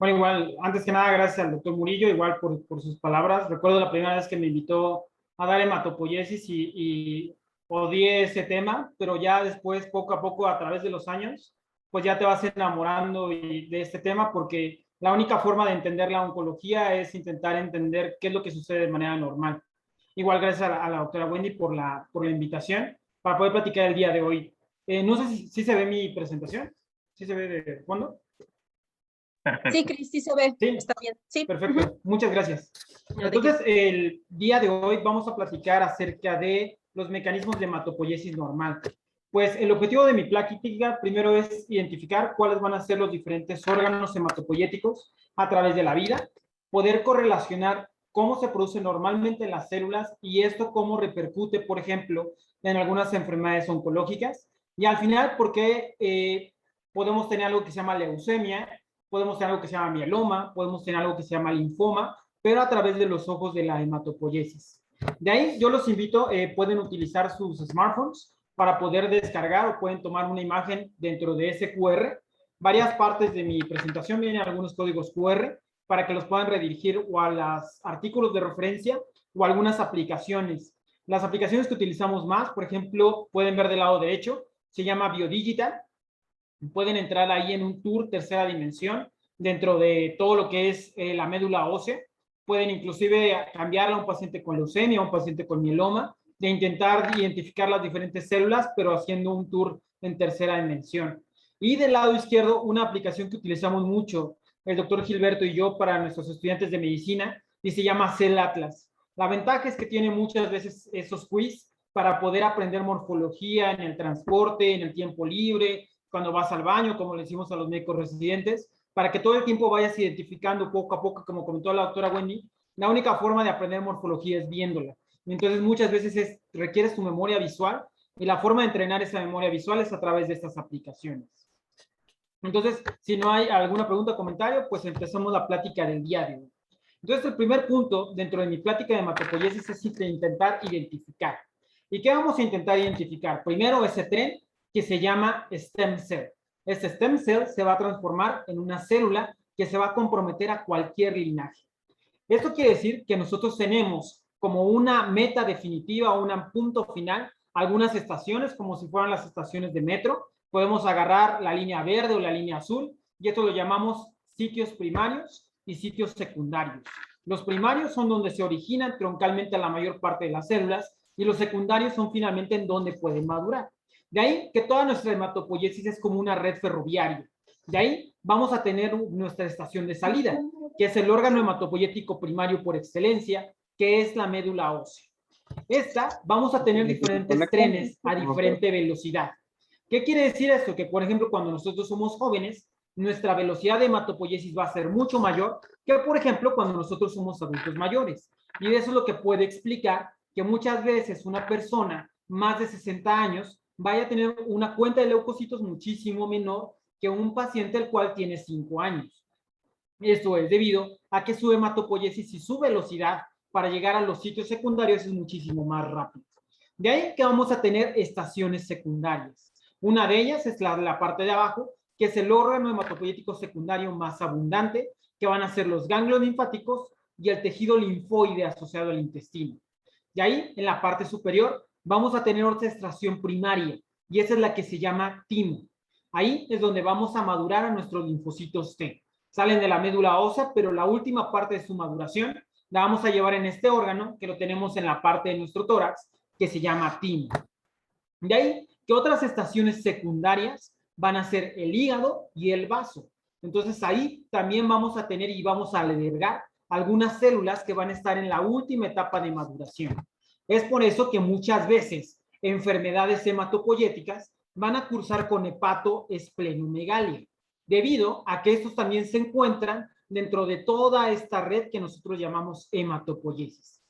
Bueno, igual, antes que nada, gracias al doctor Murillo, igual por sus palabras. Recuerdo la primera vez que me invitó a dar hematopoiesis y odié ese tema, pero ya después, poco a poco, a través de los años, pues ya te vas enamorando de este tema porque la única forma de entender la oncología es intentar entender qué es lo que sucede de manera normal. Igual, gracias a la doctora Wendy por la invitación para poder platicar el día de hoy. No sé si se ve mi presentación, si se ve de fondo. Sí, Perfecto. Cris, sí se ve. Sí, Está bien. Sí. perfecto. Muchas gracias. No, Entonces, el día de hoy vamos a platicar acerca de los mecanismos de hematopoiesis normal. Pues el objetivo de mi plática primero es identificar cuáles van a ser los diferentes órganos hematopoyéticos a través de la vida, poder correlacionar cómo se produce normalmente en las células y esto cómo repercute, por ejemplo, en algunas enfermedades oncológicas y al final, por qué podemos tener algo que se llama leucemia, podemos tener algo que se llama mieloma, podemos tener algo que se llama linfoma, pero a través de los ojos de la hematopoiesis. De ahí yo los invito, pueden utilizar sus smartphones para poder descargar o pueden tomar una imagen dentro de ese QR. Varias partes de mi presentación vienen algunos códigos QR para que los puedan redirigir o a los artículos de referencia o a algunas aplicaciones. Las aplicaciones que utilizamos más, por ejemplo, pueden ver del lado derecho, se llama BioDigital. Pueden entrar ahí en un tour tercera dimensión dentro de todo lo que es la médula ósea. Pueden inclusive cambiarla a un paciente con leucemia, a un paciente con mieloma, de intentar identificar las diferentes células, pero haciendo un tour en tercera dimensión. Y del lado izquierdo, una aplicación que utilizamos mucho, el doctor Gilberto y yo, para nuestros estudiantes de medicina, y se llama Cell Atlas. La ventaja es que tiene muchas veces esos quiz para poder aprender morfología en el transporte, en el tiempo libre, cuando vas al baño, como le decimos a los médicos residentes, para que todo el tiempo vayas identificando poco a poco, como comentó la doctora Wendy, la única forma de aprender morfología es viéndola. Entonces, muchas veces requieres tu memoria visual y la forma de entrenar esa memoria visual es a través de estas aplicaciones. Entonces, si no hay alguna pregunta o comentario, pues empezamos la plática del día de hoy. Entonces, el primer punto dentro de mi plática de hematopoiesis es intentar identificar. ¿Y qué vamos a intentar identificar? Primero, ese tren que se llama stem cell. Este stem cell se va a transformar en una célula que se va a comprometer a cualquier linaje. Esto quiere decir que nosotros tenemos como una meta definitiva o un punto final algunas estaciones, como si fueran las estaciones de metro. Podemos agarrar la línea verde o la línea azul y esto lo llamamos sitios primarios y sitios secundarios. Los primarios son donde se originan troncalmente la mayor parte de las células y los secundarios son finalmente en donde pueden madurar. De ahí que toda nuestra hematopoiesis es como una red ferroviaria. De ahí vamos a tener nuestra estación de salida, que es el órgano hematopoyético primario por excelencia, que es la médula ósea. Esta vamos a tener diferentes trenes a diferente velocidad. ¿Qué quiere decir esto? Que, por ejemplo, cuando nosotros somos jóvenes, nuestra velocidad de hematopoiesis va a ser mucho mayor que, por ejemplo, cuando nosotros somos adultos mayores. Y eso es lo que puede explicar que muchas veces una persona más de 60 años vaya a tener una cuenta de leucocitos muchísimo menor que un paciente el cual tiene 5 años. Esto es debido a que su hematopoiesis y su velocidad para llegar a los sitios secundarios es muchísimo más rápido. De ahí que vamos a tener estaciones secundarias. Una de ellas es la parte de abajo, que es el órgano hematopoyético secundario más abundante, que van a ser los ganglios linfáticos y el tejido linfoide asociado al intestino. De ahí, en la parte superior, vamos a tener otra estación primaria, y esa es la que se llama timo. Ahí es donde vamos a madurar a nuestros linfocitos T. Salen de la médula ósea, pero la última parte de su maduración la vamos a llevar en este órgano, que lo tenemos en la parte de nuestro tórax, que se llama timo. De ahí que otras estaciones secundarias van a ser el hígado y el vaso. Entonces ahí también vamos a tener y vamos a albergar algunas células que van a estar en la última etapa de maduración. Es por eso que muchas veces enfermedades hematopoyéticas van a cursar con hepatoesplenomegalia, debido a que estos también se encuentran dentro de toda esta red que nosotros llamamos hematopoiesis.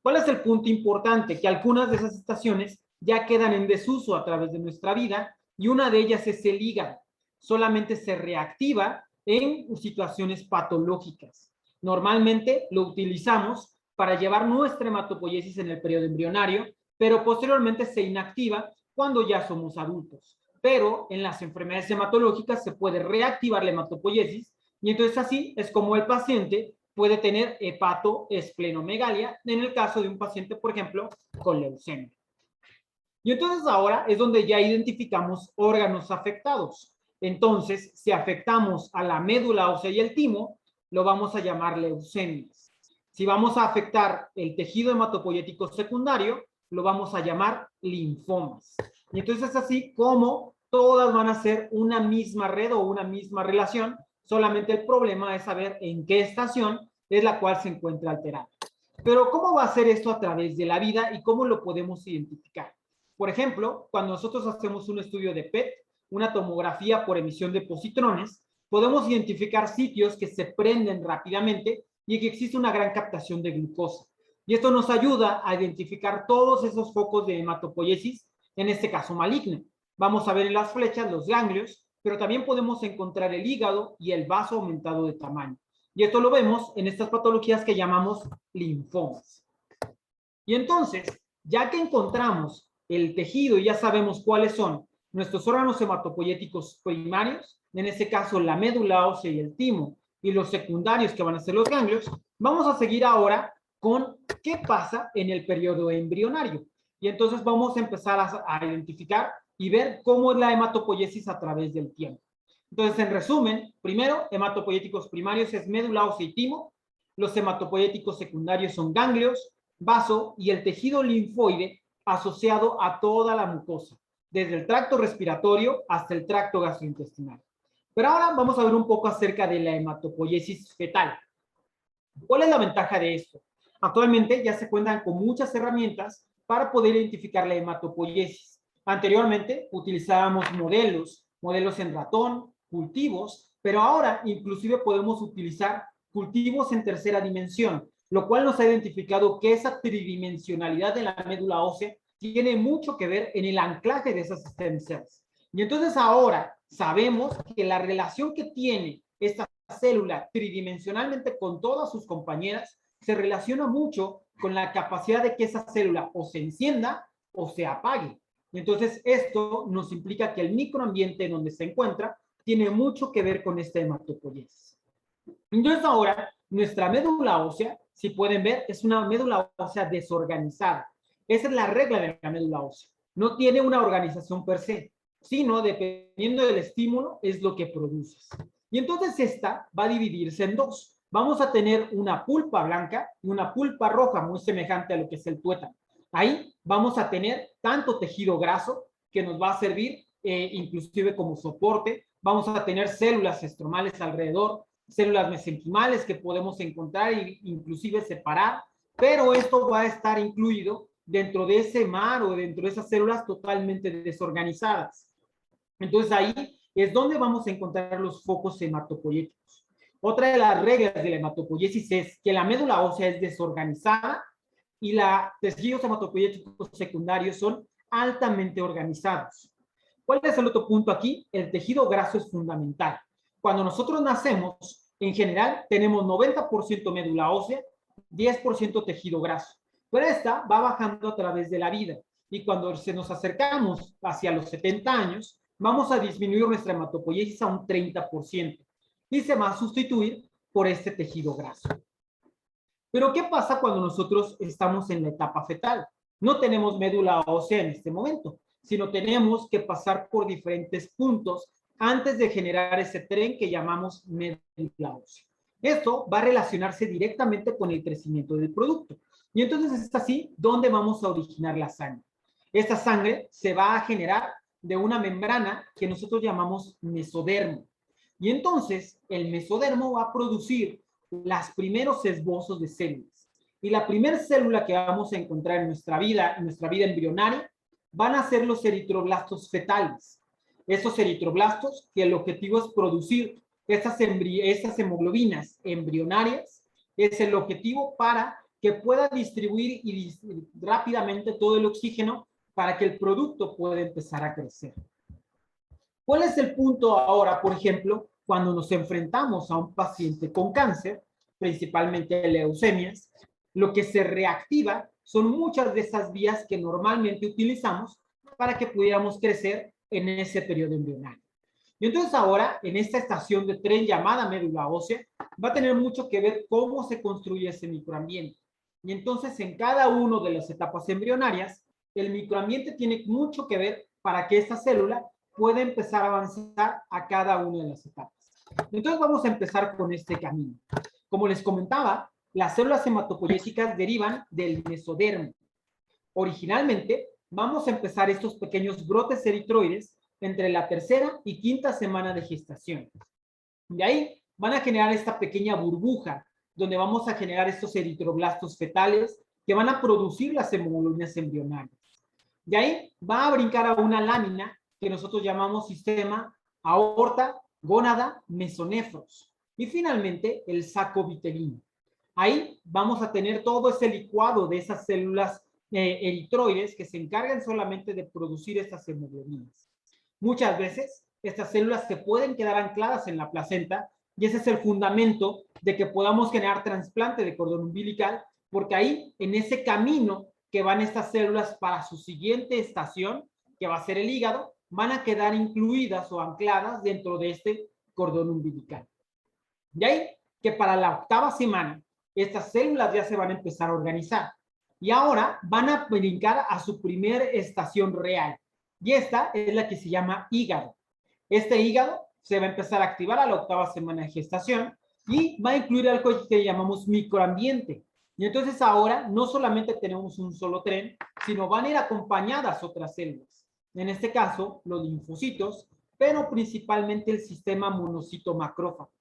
¿Cuál es el punto importante? Que algunas de esas estaciones ya quedan en desuso a través de nuestra vida y una de ellas es el hígado. Solamente se reactiva en situaciones patológicas. Normalmente lo utilizamos para llevar nuestra hematopoiesis en el periodo embrionario, pero posteriormente se inactiva cuando ya somos adultos. Pero en las enfermedades hematológicas se puede reactivar la hematopoiesis Y entonces así es como el paciente puede tener hepatoesplenomegalia en el caso de un paciente, por ejemplo, con leucemia. Y entonces ahora es donde ya identificamos órganos afectados. Entonces, si afectamos a la médula ósea y el timo, lo vamos a llamar leucemias. Si vamos a afectar el tejido hematopoyético secundario, lo vamos a llamar linfomas. Y entonces es así como todas van a ser una misma red o una misma relación, solamente el problema es saber en qué estación es la cual se encuentra alterada. Pero ¿cómo va a ser esto a través de la vida y cómo lo podemos identificar? Por ejemplo, cuando nosotros hacemos un estudio de PET, una tomografía por emisión de positrones, podemos identificar sitios que se prenden rápidamente y que existe una gran captación de glucosa. Y esto nos ayuda a identificar todos esos focos de hematopoiesis, en este caso maligna. Vamos a ver en las flechas los ganglios, pero también podemos encontrar el hígado y el vaso aumentado de tamaño. Y esto lo vemos en estas patologías que llamamos linfomas. Y entonces, ya que encontramos el tejido y ya sabemos cuáles son nuestros órganos hematopoyéticos primarios, en este caso la médula ósea y el timo, y los secundarios que van a ser los ganglios, vamos a seguir ahora con qué pasa en el periodo embrionario. Y entonces vamos a empezar a identificar y ver cómo es la hematopoiesis a través del tiempo. Entonces, en resumen, primero, hematopoyéticos primarios es médula ósea y timo, los hematopoyéticos secundarios son ganglios, vaso y el tejido linfoide asociado a toda la mucosa, desde el tracto respiratorio hasta el tracto gastrointestinal. Pero ahora vamos a ver un poco acerca de la hematopoiesis fetal. ¿Cuál es la ventaja de esto? Actualmente ya se cuentan con muchas herramientas para poder identificar la hematopoiesis. Anteriormente utilizábamos modelos en ratón, cultivos, pero ahora inclusive podemos utilizar cultivos en tercera dimensión, lo cual nos ha identificado que esa tridimensionalidad de la médula ósea tiene mucho que ver en el anclaje de esas stem cells. Y entonces ahora sabemos que la relación que tiene esta célula tridimensionalmente con todas sus compañeras se relaciona mucho con la capacidad de que esa célula o se encienda o se apague. Entonces, esto nos implica que el microambiente en donde se encuentra tiene mucho que ver con esta hematopoiesis. Entonces, ahora, nuestra médula ósea, si pueden ver, es una médula ósea desorganizada. Esa es la regla de la médula ósea. No tiene una organización per se, sino dependiendo del estímulo es lo que produces. Y entonces esta va a dividirse en dos. Vamos a tener una pulpa blanca y una pulpa roja, muy semejante a lo que es el tuétano. Ahí vamos a tener tanto tejido graso, que nos va a servir inclusive como soporte. Vamos a tener células estromales alrededor, células mesenquimales que podemos encontrar e inclusive separar, pero esto va a estar incluido dentro de ese mar o dentro de esas células totalmente desorganizadas. Entonces ahí es donde vamos a encontrar los focos hematopoyéticos. Otra de las reglas de la hematopoiesis es que la médula ósea es desorganizada y los tejidos hematopoyéticos secundarios son altamente organizados. ¿Cuál es el otro punto aquí? El tejido graso es fundamental. Cuando nosotros nacemos, en general, tenemos 90% médula ósea, 10% tejido graso. Pero esta va bajando a través de la vida. Y cuando se nos acercamos hacia los 70 años, vamos a disminuir nuestra hematopoiesis a un 30% y se va a sustituir por este tejido graso. Pero ¿qué pasa cuando nosotros estamos en la etapa fetal? No tenemos médula ósea en este momento, sino tenemos que pasar por diferentes puntos antes de generar ese tren que llamamos médula ósea. Esto va a relacionarse directamente con el crecimiento del producto. Y entonces es así donde vamos a originar la sangre. Esta sangre se va a generar de una membrana que nosotros llamamos mesodermo. Y entonces el mesodermo va a producir los primeros esbozos de células. Y la primera célula que vamos a encontrar en nuestra vida embrionaria, van a ser los eritroblastos fetales. Esos eritroblastos, que el objetivo es producir estas hemoglobinas embrionarias, es el objetivo para que pueda distribuir rápidamente todo el oxígeno para que el producto pueda empezar a crecer. ¿Cuál es el punto ahora, por ejemplo, cuando nos enfrentamos a un paciente con cáncer, principalmente leucemias? Lo que se reactiva son muchas de esas vías que normalmente utilizamos para que pudiéramos crecer en ese periodo embrionario. Y entonces ahora, en esta estación de tren llamada médula ósea, va a tener mucho que ver cómo se construye ese microambiente. Y entonces, en cada una de las etapas embrionarias, el microambiente tiene mucho que ver para que esta célula pueda empezar a avanzar a cada una de las etapas. Entonces, vamos a empezar con este camino. Como les comentaba, las células hematopoyéticas derivan del mesodermo. Originalmente, vamos a empezar estos pequeños brotes eritroides entre la tercera y quinta semana de gestación. De ahí van a generar esta pequeña burbuja donde vamos a generar estos eritroblastos fetales que van a producir las hemoglobinas embrionarias. De ahí va a brincar a una lámina que nosotros llamamos sistema aorta, gónada, mesonefros. Y finalmente el saco vitelino. Ahí vamos a tener todo ese licuado de esas células eritroides que se encargan solamente de producir estas hemoglobinas. Muchas veces estas células se pueden quedar ancladas en la placenta y ese es el fundamento de que podamos generar trasplante de cordón umbilical, porque ahí, en ese camino que van estas células para su siguiente estación, que va a ser el hígado, van a quedar incluidas o ancladas dentro de este cordón umbilical. De ahí que para la 8ª semana, estas células ya se van a empezar a organizar y ahora van a brincar a su primera estación real. Y esta es la que se llama hígado. Este hígado se va a empezar a activar a la 8ª semana de gestación y va a incluir algo que llamamos microambiente. Y entonces ahora no solamente tenemos un solo tren, sino van a ir acompañadas otras células. En este caso, los linfocitos, pero principalmente el sistema monocito macrófago.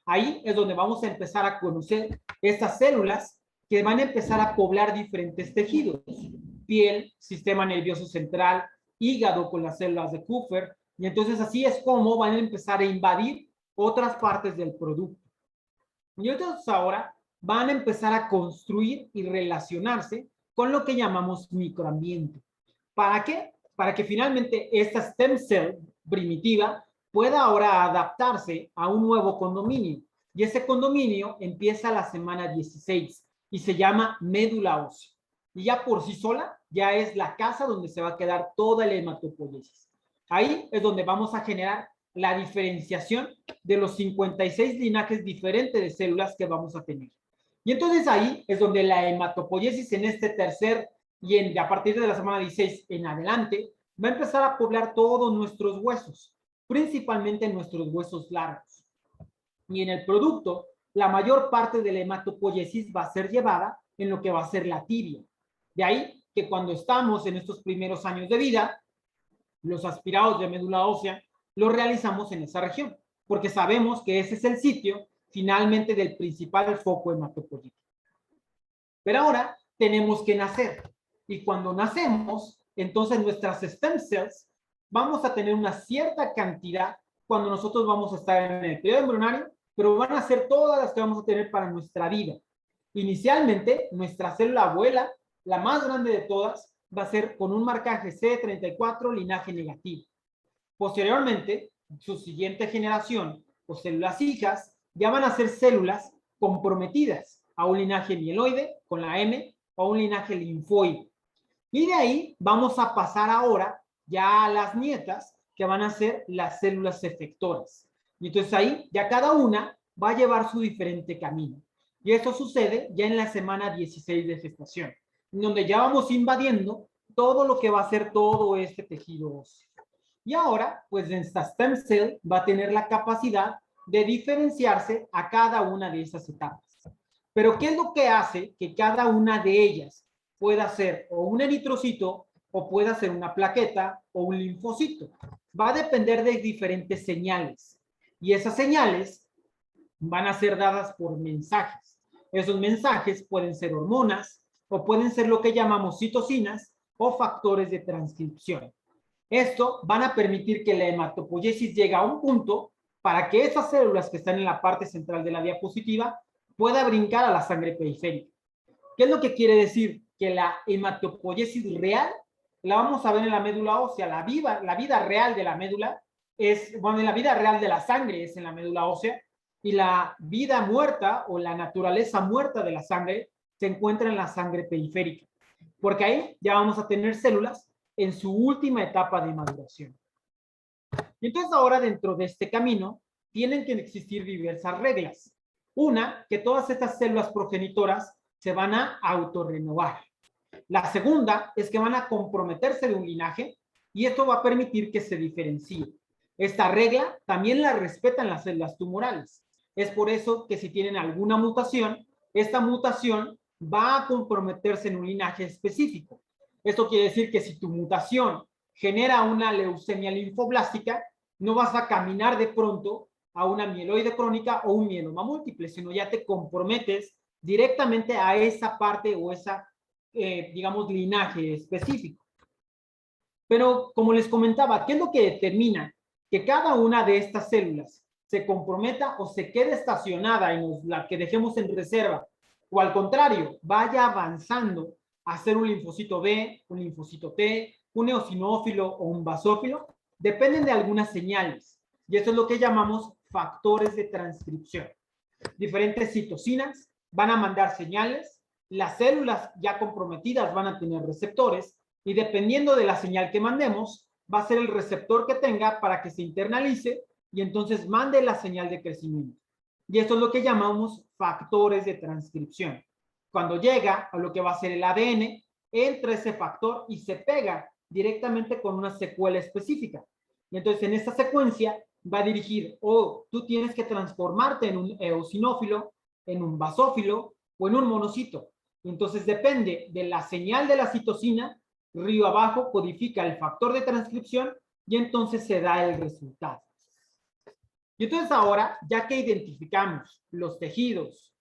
Ahí es donde vamos a empezar a conocer estas células que van a empezar a poblar diferentes tejidos. Piel, sistema nervioso central, hígado con las células de Kupffer, y entonces así es como van a empezar a invadir otras partes del producto. Y entonces ahora van a empezar a construir y relacionarse con lo que llamamos microambiente. ¿Para qué? Para que finalmente esta stem cell primitiva pueda ahora adaptarse a un nuevo condominio. Y ese condominio empieza la semana 16 y se llama médula ósea. Y ya por sí sola, ya es la casa donde se va a quedar toda la hematopoiesis. Ahí es donde vamos a generar la diferenciación de los 56 linajes diferentes de células que vamos a tener. Y entonces ahí es donde la hematopoiesis en este tercer y a partir de la semana 16 en adelante va a empezar a poblar todos nuestros huesos, principalmente nuestros huesos largos. Y en el producto, la mayor parte de la hematopoiesis va a ser llevada en lo que va a ser la tibia. De ahí que cuando estamos en estos primeros años de vida, los aspirados de médula ósea los realizamos en esa región, porque sabemos que ese es el sitio finalmente del principal foco hematopoyético. Pero ahora tenemos que nacer, y cuando nacemos, entonces nuestras stem cells vamos a tener una cierta cantidad cuando nosotros vamos a estar en el periodo embrionario, pero van a ser todas las que vamos a tener para nuestra vida. Inicialmente, nuestra célula abuela, la más grande de todas, va a ser con un marcaje C34, linaje negativo. Posteriormente, su siguiente generación o células hijas ya van a ser células comprometidas a un linaje mieloide con la M o un linaje linfoide. Y de ahí vamos a pasar ahora ya a las nietas, que van a ser las células efectoras. Y entonces ahí ya cada una va a llevar su diferente camino. Y esto sucede ya en la semana 16 de gestación, donde ya vamos invadiendo todo lo que va a ser todo este tejido óseo. Y ahora, pues esta stem cell va a tener la capacidad de diferenciarse a cada una de esas etapas. Pero ¿qué es lo que hace que cada una de ellas pueda ser o un eritrocito o pueda ser una plaqueta o un linfocito? Va a depender de diferentes señales. Y esas señales van a ser dadas por mensajes. Esos mensajes pueden ser hormonas o pueden ser lo que llamamos citocinas o factores de transcripción. Esto van a permitir que la hematopoiesis llegue a un punto para que esas células que están en la parte central de la diapositiva pueda brincar a la sangre periférica. ¿Qué es lo que quiere decir? Que la hematopoiesis real la vamos a ver en la médula ósea. La vida real de la médula es, bueno, la vida real de la sangre es en la médula ósea, y la vida muerta o la naturaleza muerta de la sangre se encuentra en la sangre periférica, porque ahí ya vamos a tener células en su última etapa de maduración. Y entonces ahora dentro de este camino tienen que existir diversas reglas. Una, que todas estas células progenitoras se van a autorrenovar. La segunda es que van a comprometerse de un linaje y esto va a permitir que se diferencie. Esta regla también la respetan las células tumorales. Es por eso que si tienen alguna mutación, esta mutación va a comprometerse en un linaje específico. Esto quiere decir que si tu mutación genera una leucemia linfoblástica, no vas a caminar de pronto a una mieloide crónica o un mieloma múltiple, sino ya te comprometes directamente a esa parte o esa, digamos, linaje específico. Pero como les comentaba, ¿qué es lo que determina que cada una de estas células se comprometa o se quede estacionada y la que dejemos en reserva? O al contrario, vaya avanzando a ser un linfocito B, un linfocito T, un eosinófilo o un basófilo, dependen de algunas señales. Y eso es lo que llamamos factores de transcripción. Diferentes citocinas van a mandar señales, las células ya comprometidas van a tener receptores y dependiendo de la señal que mandemos, va a ser el receptor que tenga para que se internalice y entonces mande la señal de crecimiento. Y esto es lo que llamamos factores de transcripción. Cuando llega a lo que va a ser el ADN, entra ese factor y se pega directamente con una secuela específica. Y entonces en esta secuencia va a dirigir o tú tienes que transformarte en un eosinófilo, en un basófilo o en un monocito. Entonces depende de la señal de la citocina, río abajo codifica el factor de transcripción y entonces se da el resultado. Y entonces ahora, ya que identificamos los tejidos,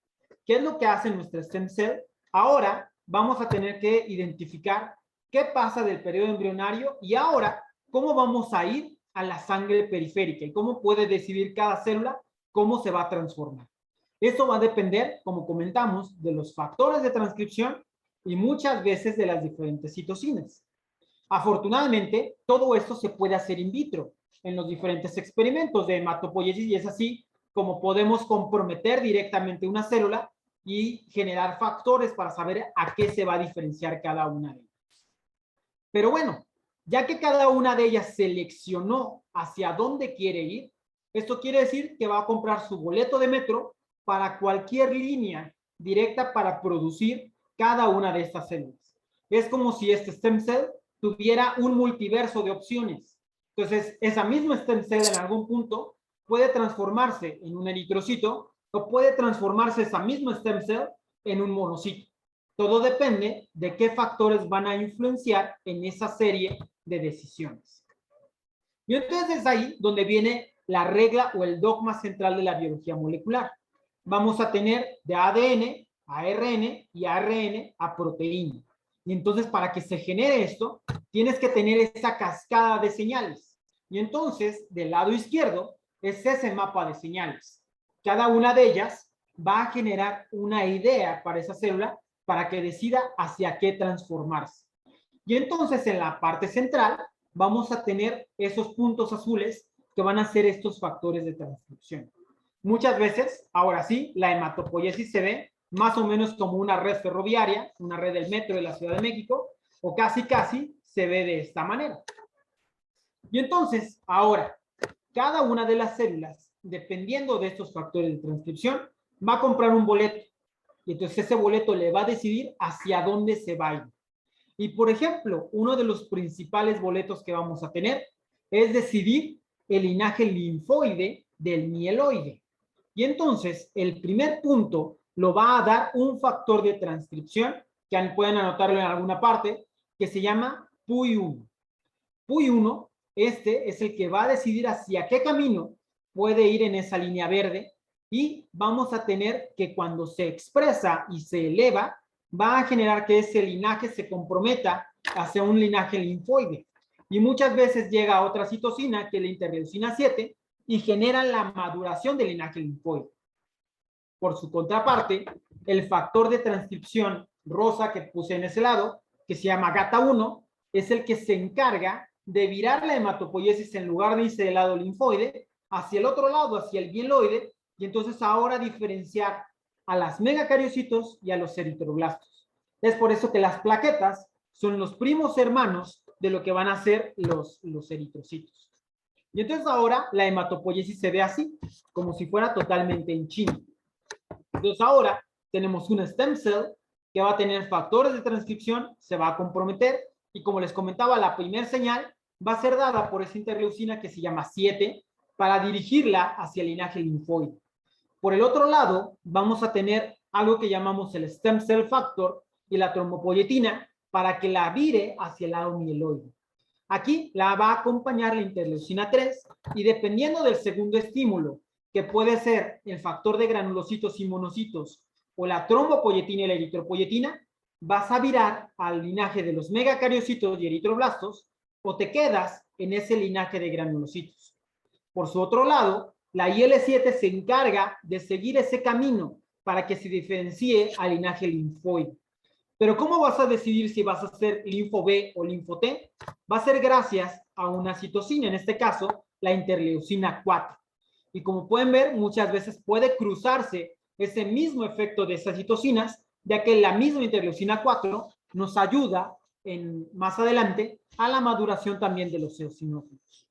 qué es lo que hace nuestra stem cell, ahora vamos a tener que identificar qué pasa del periodo embrionario y ahora cómo vamos a ir a la sangre periférica y cómo puede decidir cada célula cómo se va a transformar. Esto va a depender, como comentamos, de los factores de transcripción y muchas veces de las diferentes citocinas. Afortunadamente, todo esto se puede hacer in vitro en los diferentes experimentos de hematopoiesis y es así como podemos comprometer directamente una célula y generar factores para saber a qué se va a diferenciar cada una de ellas. Pero bueno, ya que cada una de ellas seleccionó hacia dónde quiere ir, esto quiere decir que va a comprar su boleto de metro para cualquier línea directa para producir cada una de estas células. Es como si este stem cell tuviera un multiverso de opciones. Entonces, esa misma stem cell en algún punto puede transformarse en un eritrocito o puede transformarse esa misma stem cell en un monocito. Todo depende de qué factores van a influenciar en esa serie de decisiones. Y entonces es ahí donde viene la regla o el dogma central de la biología molecular. Vamos a tener de ADN a ARN y ARN a proteína. Y entonces para que se genere esto, tienes que tener esa cascada de señales. Y entonces, del lado izquierdo, es ese mapa de señales. Cada una de ellas va a generar una idea para esa célula para que decida hacia qué transformarse. Y entonces en la parte central vamos a tener esos puntos azules que van a ser estos factores de transcripción. Muchas veces, ahora sí, la hematopoiesis se ve más o menos como una red ferroviaria, una red del metro de la Ciudad de México, o casi se ve de esta manera. Y entonces, ahora, cada una de las células, dependiendo de estos factores de transcripción, va a comprar un boleto. Y entonces ese boleto le va a decidir hacia dónde se va a ir. Y por ejemplo, uno de los principales boletos que vamos a tener es decidir el linaje linfoide del mieloide. Y entonces, el primer punto lo va a dar un factor de transcripción, que pueden anotarlo en alguna parte, que se llama PUY1. PUY1, este es el que va a decidir hacia qué camino puede ir en esa línea verde y vamos a tener que cuando se expresa y se eleva, va a generar que ese linaje se comprometa hacia un linaje linfoide. Y muchas veces llega a otra citocina, que es la interleucina 7, y genera la maduración del linaje linfoide. Por su contraparte, el factor de transcripción rosa que puse en ese lado, que se llama GATA1, es el que se encarga de virar la hematopoiesis en lugar de irse del lado linfoide hacia el otro lado, hacia el mieloide, y entonces ahora diferenciar a las megacariocitos y a los eritroblastos. Es por eso que las plaquetas son los primos hermanos de lo que van a ser los eritrocitos. Y entonces ahora la hematopoiesis se ve así, como si fuera totalmente en China. Entonces ahora tenemos una stem cell que va a tener factores de transcripción, se va a comprometer, y como les comentaba, la primera señal va a ser dada por esa interleucina que se llama 7 para dirigirla hacia el linaje linfoide. Por el otro lado, vamos a tener algo que llamamos el stem cell factor y la trombopoietina para que la vire hacia el lado mieloide. Aquí la va a acompañar la interleucina 3 y dependiendo del segundo estímulo, que puede ser el factor de granulocitos y monocitos o la trombopoietina y la eritropoietina, vas a virar al linaje de los megacariocitos y eritroblastos o te quedas en ese linaje de granulocitos. Por su otro lado, la IL-7 se encarga de seguir ese camino para que se diferencie al linaje linfoide. Pero ¿cómo vas a decidir si vas a hacer linfo B o linfo T? Va a ser gracias a una citocina, en este caso, la interleucina 4. Y como pueden ver, muchas veces puede cruzarse ese mismo efecto de esas citocinas, ya que la misma interleucina 4 nos ayuda más adelante a la maduración también de los eosinófilos.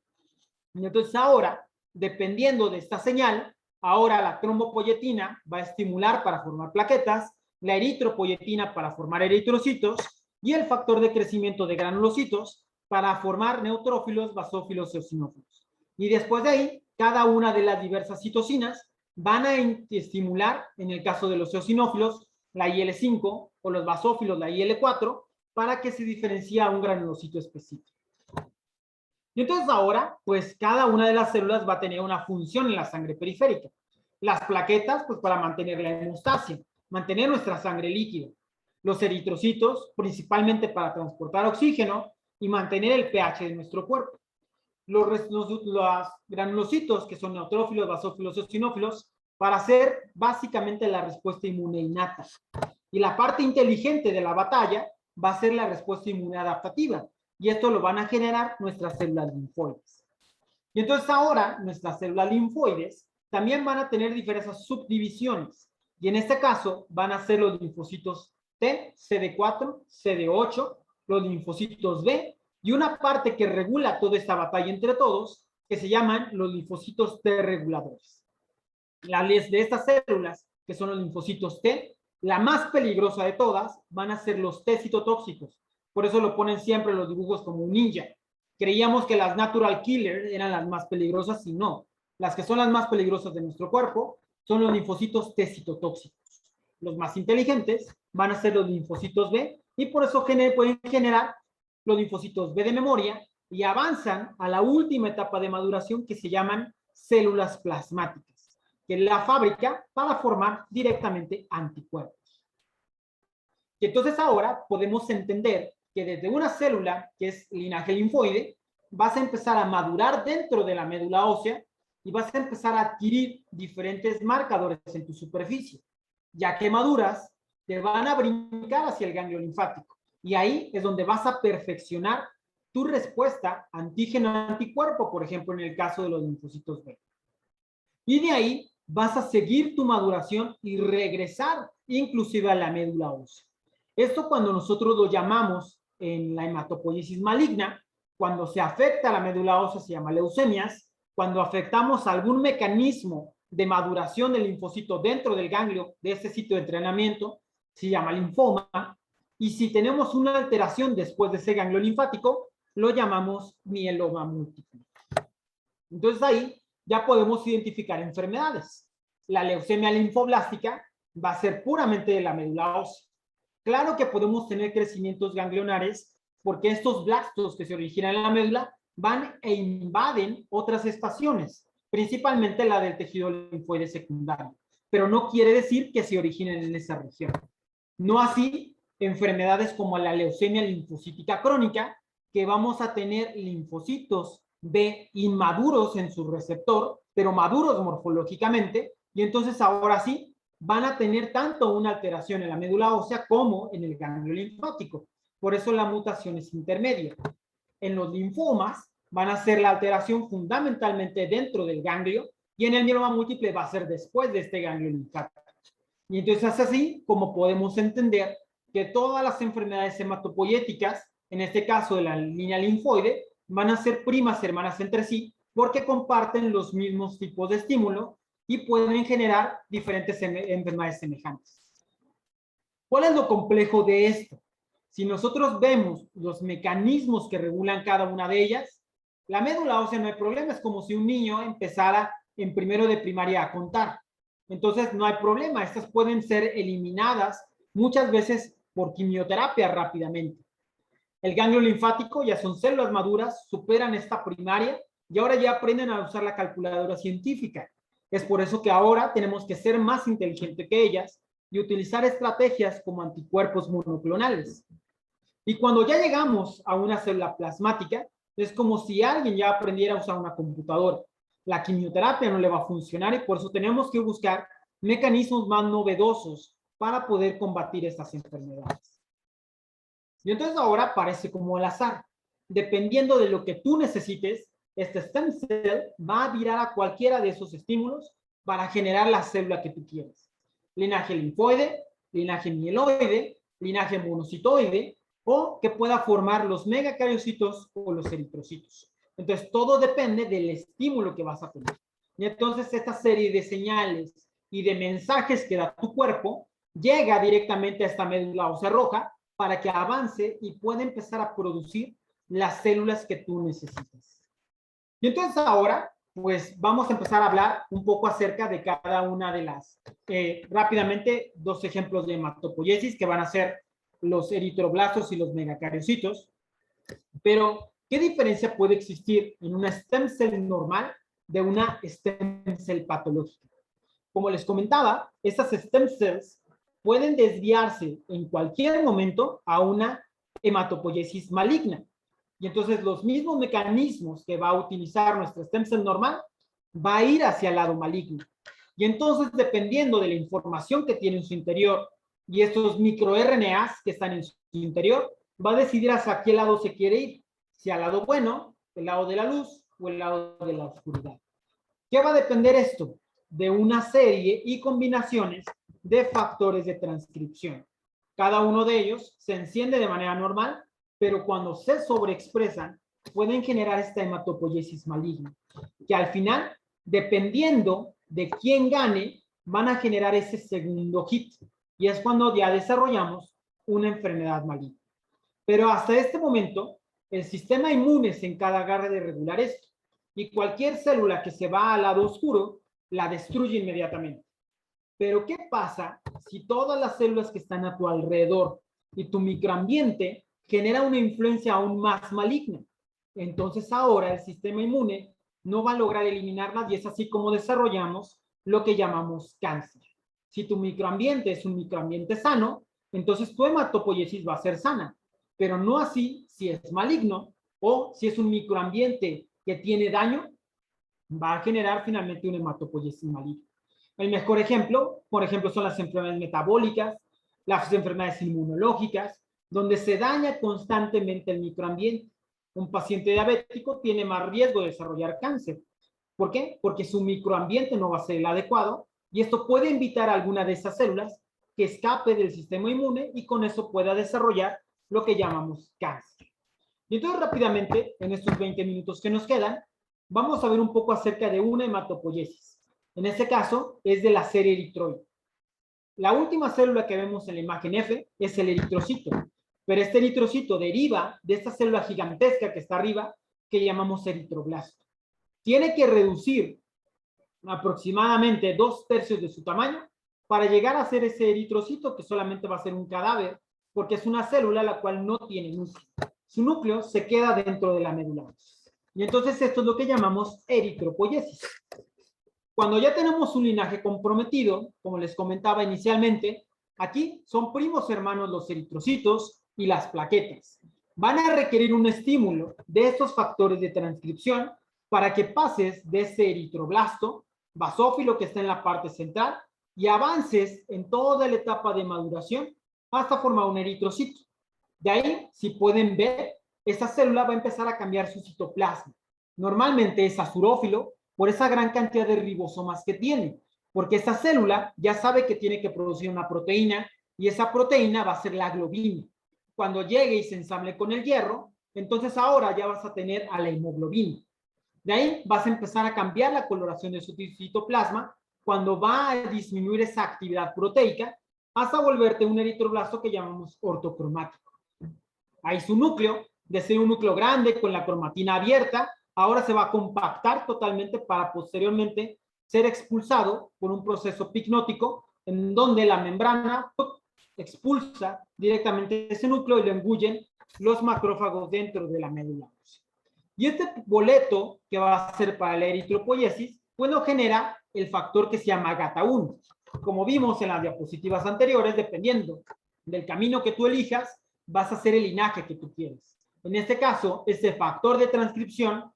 Y entonces ahora, dependiendo de esta señal, ahora la trombopoietina va a estimular para formar plaquetas, la eritropoietina para formar eritrocitos y el factor de crecimiento de granulocitos para formar neutrófilos, basófilos, eosinófilos. Y después de ahí, cada una de las diversas citocinas van a estimular, en el caso de los eosinófilos, la IL-5 o los basófilos, la IL-4, para que se diferencie a un granulocito específico. Y entonces ahora, pues cada una de las células va a tener una función en la sangre periférica. Las plaquetas, pues para mantener la hemostasia, mantener nuestra sangre líquida. Los eritrocitos, principalmente para transportar oxígeno y mantener el pH de nuestro cuerpo. Los granulocitos, que son neutrófilos, basófilos, eosinófilos, para hacer básicamente la respuesta inmune innata. Y la parte inteligente de la batalla va a ser la respuesta inmune adaptativa. Y esto lo van a generar nuestras células linfoides. Y entonces ahora nuestras células linfoides también van a tener diversas subdivisiones. Y en este caso van a ser los linfocitos T, CD4, CD8, los linfocitos B y una parte que regula toda esta batalla entre todos que se llaman los linfocitos T reguladores. Las de estas células, que son los linfocitos T, la más peligrosa de todas van a ser los T citotóxicos. Por eso lo ponen siempre en los dibujos como un ninja. Creíamos que las natural killers eran las más peligrosas y no. Las que son las más peligrosas de nuestro cuerpo son los linfocitos T citotóxicos. Los más inteligentes van a ser los linfocitos B y por eso pueden generar los linfocitos B de memoria y avanzan a la última etapa de maduración que se llaman células plasmáticas, que es la fábrica para formar directamente anticuerpos. Y entonces ahora podemos entender que desde una célula, que es linaje linfoide, vas a empezar a madurar dentro de la médula ósea y vas a empezar a adquirir diferentes marcadores en tu superficie. Ya que maduras, te van a brincar hacia el ganglio linfático. Y ahí es donde vas a perfeccionar tu respuesta antígeno-anticuerpo, por ejemplo, en el caso de los linfocitos B. Y de ahí vas a seguir tu maduración y regresar inclusive a la médula ósea. Esto cuando nosotros lo llamamos en la hematopoiesis maligna, cuando se afecta a la médula ósea se llama leucemias, cuando afectamos algún mecanismo de maduración del linfocito dentro del ganglio de este sitio de entrenamiento, se llama linfoma, y si tenemos una alteración después de ese ganglio linfático, lo llamamos mieloma múltiple. Entonces ahí ya podemos identificar enfermedades. La leucemia linfoblástica va a ser puramente de la médula ósea. Claro que podemos tener crecimientos ganglionares porque estos blastos que se originan en la médula van e invaden otras estaciones, principalmente la del tejido linfoide secundario, pero no quiere decir que se originen en esa región. No así enfermedades como la leucemia linfocítica crónica, que vamos a tener linfocitos B inmaduros en su receptor, pero maduros morfológicamente, y entonces ahora sí van a tener tanto una alteración en la médula ósea como en el ganglio linfático. Por eso la mutación es intermedia. En los linfomas van a ser la alteración fundamentalmente dentro del ganglio y en el mieloma múltiple va a ser después de este ganglio linfático. Y entonces es así como podemos entender que todas las enfermedades hematopoyéticas, en este caso de la línea linfoide, van a ser primas hermanas entre sí porque comparten los mismos tipos de estímulo y pueden generar diferentes enfermedades semejantes. ¿Cuál es lo complejo de esto? Si nosotros vemos los mecanismos que regulan cada una de ellas, la médula ósea no hay problema, es como si un niño empezara en primero de primaria a contar. Entonces no hay problema, estas pueden ser eliminadas muchas veces por quimioterapia rápidamente. El ganglio linfático ya son células maduras, superan esta primaria y ahora ya aprenden a usar la calculadora científica. Es por eso que ahora tenemos que ser más inteligentes que ellas y utilizar estrategias como anticuerpos monoclonales. Y cuando ya llegamos a una célula plasmática, es como si alguien ya aprendiera a usar una computadora. La quimioterapia no le va a funcionar y por eso tenemos que buscar mecanismos más novedosos para poder combatir estas enfermedades. Y entonces ahora parece como el azar. Dependiendo de lo que tú necesites, este stem cell va a virar a cualquiera de esos estímulos para generar la célula que tú quieres. Linaje linfoide, linaje mieloide, linaje monocitoide, o que pueda formar los megacariocitos o los eritrocitos. Entonces, todo depende del estímulo que vas a tener. Y entonces, esta serie de señales y de mensajes que da tu cuerpo llega directamente a esta médula ósea roja para que avance y pueda empezar a producir las células que tú necesitas. Y entonces ahora, pues vamos a empezar a hablar un poco acerca de cada una de las, rápidamente, dos ejemplos de hematopoiesis que van a ser los eritroblastos y los megacariocitos. Pero, ¿qué diferencia puede existir en una stem cell normal de una stem cell patológica? Como les comentaba, estas stem cells pueden desviarse en cualquier momento a una hematopoiesis maligna. Y entonces los mismos mecanismos que va a utilizar nuestra stem cell normal va a ir hacia el lado maligno. Y entonces, dependiendo de la información que tiene en su interior y estos microRNAs que están en su interior, va a decidir hacia qué lado se quiere ir, si al lado bueno, el lado de la luz o el lado de la oscuridad. ¿Qué va a depender esto? De una serie y combinaciones de factores de transcripción. Cada uno de ellos se enciende de manera normal, pero cuando se sobreexpresan, pueden generar esta hematopoiesis maligna, que al final, dependiendo de quién gane, van a generar ese segundo hit. Y es cuando ya desarrollamos una enfermedad maligna. Pero hasta este momento, el sistema inmune se encarga de regular esto. Y cualquier célula que se va al lado oscuro, la destruye inmediatamente. Pero ¿qué pasa si todas las células que están a tu alrededor y tu microambiente genera una influencia aún más maligna? Entonces ahora el sistema inmune no va a lograr eliminarlas y es así como desarrollamos lo que llamamos cáncer. Si tu microambiente es un microambiente sano, entonces tu hematopoiesis va a ser sana, pero no así si es maligno o si es un microambiente que tiene daño, va a generar finalmente un hematopoiesis maligno. El mejor ejemplo, por ejemplo, son las enfermedades metabólicas, las enfermedades inmunológicas, donde se daña constantemente el microambiente. Un paciente diabético tiene más riesgo de desarrollar cáncer. ¿Por qué? Porque su microambiente no va a ser el adecuado y esto puede invitar a alguna de esas células que escape del sistema inmune y con eso pueda desarrollar lo que llamamos cáncer. Y entonces rápidamente, en estos 20 minutos que nos quedan, vamos a ver un poco acerca de una hematopoiesis. En este caso, es de la serie eritroide. La última célula que vemos en la imagen F es el eritrocito, pero este eritrocito deriva de esta célula gigantesca que está arriba, que llamamos eritroblasto. Tiene que reducir aproximadamente 2/3 de su tamaño para llegar a ser ese eritrocito que solamente va a ser un cadáver, porque es una célula la cual no tiene núcleo. Su núcleo se queda dentro de la médula ósea. Y entonces esto es lo que llamamos eritropoiesis. Cuando ya tenemos un linaje comprometido, como les comentaba inicialmente, aquí son primos hermanos los eritrocitos y las plaquetas. Van a requerir un estímulo de estos factores de transcripción para que pases de ese eritroblasto, basófilo que está en la parte central, y avances en toda la etapa de maduración hasta formar un eritrocito. De ahí, si pueden ver, esta célula va a empezar a cambiar su citoplasma. Normalmente es azurófilo por esa gran cantidad de ribosomas que tiene, porque esta célula ya sabe que tiene que producir una proteína y esa proteína va a ser la globina. Cuando llegue y se ensamble con el hierro, entonces ahora ya vas a tener a la hemoglobina. De ahí vas a empezar a cambiar la coloración de su citoplasma cuando va a disminuir esa actividad proteica hasta volverte un eritroblasto que llamamos ortocromático. Ahí su núcleo, de ser un núcleo grande con la cromatina abierta, ahora se va a compactar totalmente para posteriormente ser expulsado por un proceso picnótico en donde la membrana expulsa directamente ese núcleo y lo engullen los macrófagos dentro de la médula ósea. Y este boleto que va a ser para la eritropoiesis, bueno, genera el factor que se llama GATA1. Como vimos en las diapositivas anteriores, dependiendo del camino que tú elijas, vas a hacer el linaje que tú quieres. En este caso, este factor de transcripción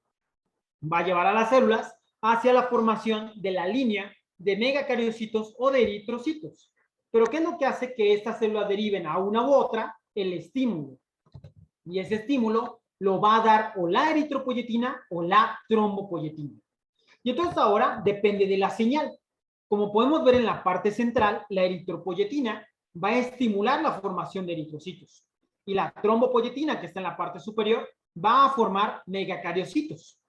va a llevar a las células hacia la formación de la línea de megacariocitos o de eritrocitos. Pero ¿qué es lo que hace que estas células deriven a una u otra? El estímulo. Y ese estímulo lo va a dar o la eritropoyetina o la trombopoyetina. Y entonces ahora depende de la señal. Como podemos ver en la parte central, la eritropoyetina va a estimular la formación de eritrocitos. Y la trombopoyetina, que está en la parte superior, va a formar megacariocitos.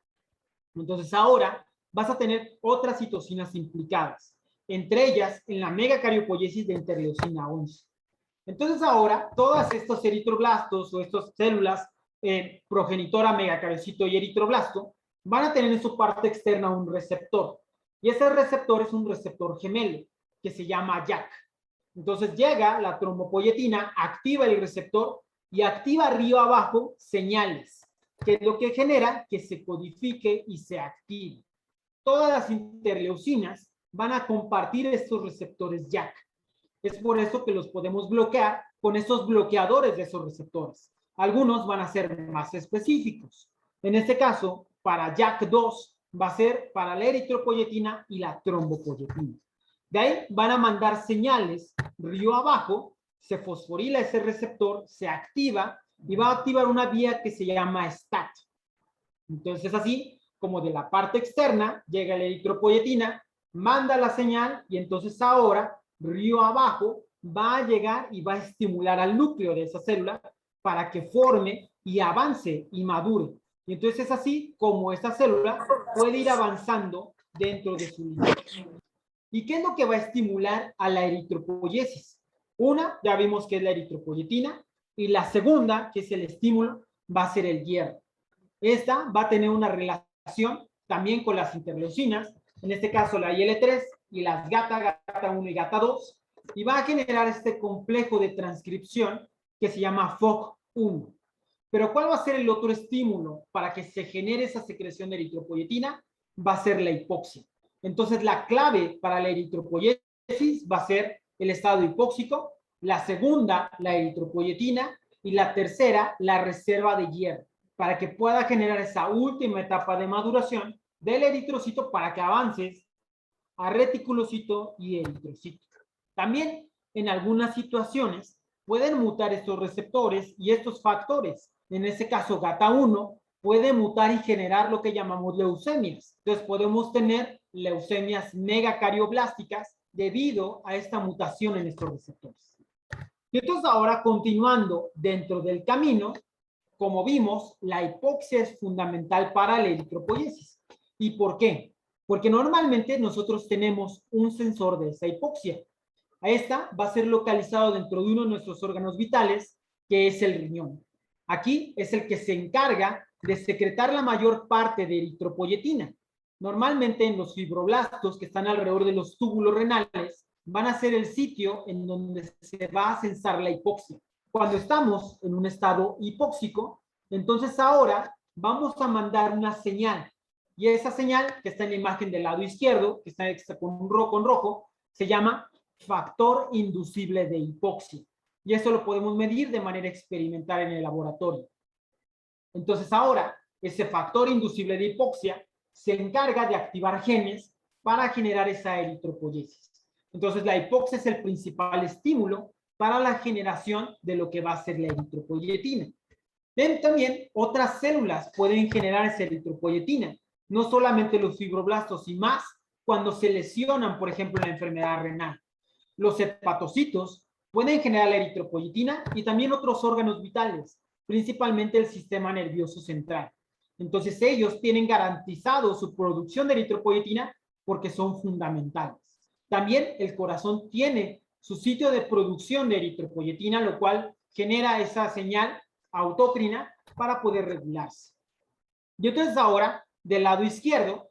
Entonces ahora vas a tener otras citocinas implicadas, entre ellas en la megacariopoiesis de interleucina 11. Entonces ahora todos estos eritroblastos o estas células progenitora, megacariocito y eritroblasto van a tener en su parte externa un receptor. Y ese receptor es un receptor gemelo que se llama JAK. Entonces llega la trombopoyetina, activa el receptor y activa arriba abajo señales, que es lo que genera que se codifique y se active. Todas las interleucinas van a compartir estos receptores JAK. Es por eso que los podemos bloquear con estos bloqueadores de esos receptores. Algunos van a ser más específicos. En este caso, para JAK2 va a ser para la eritropoyetina y la trombopoyetina. De ahí van a mandar señales río abajo, se fosforila ese receptor, se activa y va a activar una vía que se llama STAT. Entonces así como de la parte externa llega la eritropoyetina, manda la señal y entonces ahora río abajo va a llegar y va a estimular al núcleo de esa célula para que forme y avance y madure. Y entonces es así como esta célula puede ir avanzando dentro de su línea. ¿Y qué es lo que va a estimular a la eritropoiesis? Una, ya vimos que es la eritropoyetina, y la segunda, que es el estímulo, va a ser el hierro. Esta va a tener una relación también con las interleucinas, en este caso la IL-3 y las GATA1 y GATA2, y va a generar este complejo de transcripción que se llama FOC1. Pero ¿cuál va a ser el otro estímulo para que se genere esa secreción de eritropoyetina? Va a ser la hipoxia. Entonces la clave para la eritropoiesis va a ser el estado hipóxico, la segunda, la eritropoyetina, y la tercera, la reserva de hierro, para que pueda generar esa última etapa de maduración del eritrocito para que avances a reticulocito y eritrocito. También en algunas situaciones pueden mutar estos receptores y estos factores. En este caso, GATA1 puede mutar y generar lo que llamamos leucemias. Entonces podemos tener leucemias megacarioblasticas debido a esta mutación en estos receptores. Y entonces ahora continuando dentro del camino, como vimos, la hipoxia es fundamental para la eritropoiesis. ¿Y por qué? Porque normalmente nosotros tenemos un sensor de esa hipoxia. Esta va a ser localizado dentro de uno de nuestros órganos vitales, que es el riñón. Aquí es el que se encarga de secretar la mayor parte de eritropoyetina. Normalmente en los fibroblastos que están alrededor de los túbulos renales van a ser el sitio en donde se va a censar la hipoxia. Cuando estamos en un estado hipóxico, entonces ahora vamos a mandar una señal. Y esa señal, que está en la imagen del lado izquierdo, que está con rojo, se llama factor inducible de hipoxia. Y eso lo podemos medir de manera experimental en el laboratorio. Entonces ahora, ese factor inducible de hipoxia se encarga de activar genes para generar esa eritropoiesis. Entonces la hipoxia es el principal estímulo para la generación de lo que va a ser la eritropoyetina. También otras células pueden generar esa eritropoyetina, no solamente los fibroblastos y más cuando se lesionan, por ejemplo, en la enfermedad renal. Los hepatocitos pueden generar la eritropoyetina y también otros órganos vitales, principalmente el sistema nervioso central. Entonces ellos tienen garantizado su producción de eritropoyetina porque son fundamentales. También el corazón tiene su sitio de producción de eritropoyetina, lo cual genera esa señal autócrina para poder regularse. Y entonces ahora, del lado izquierdo,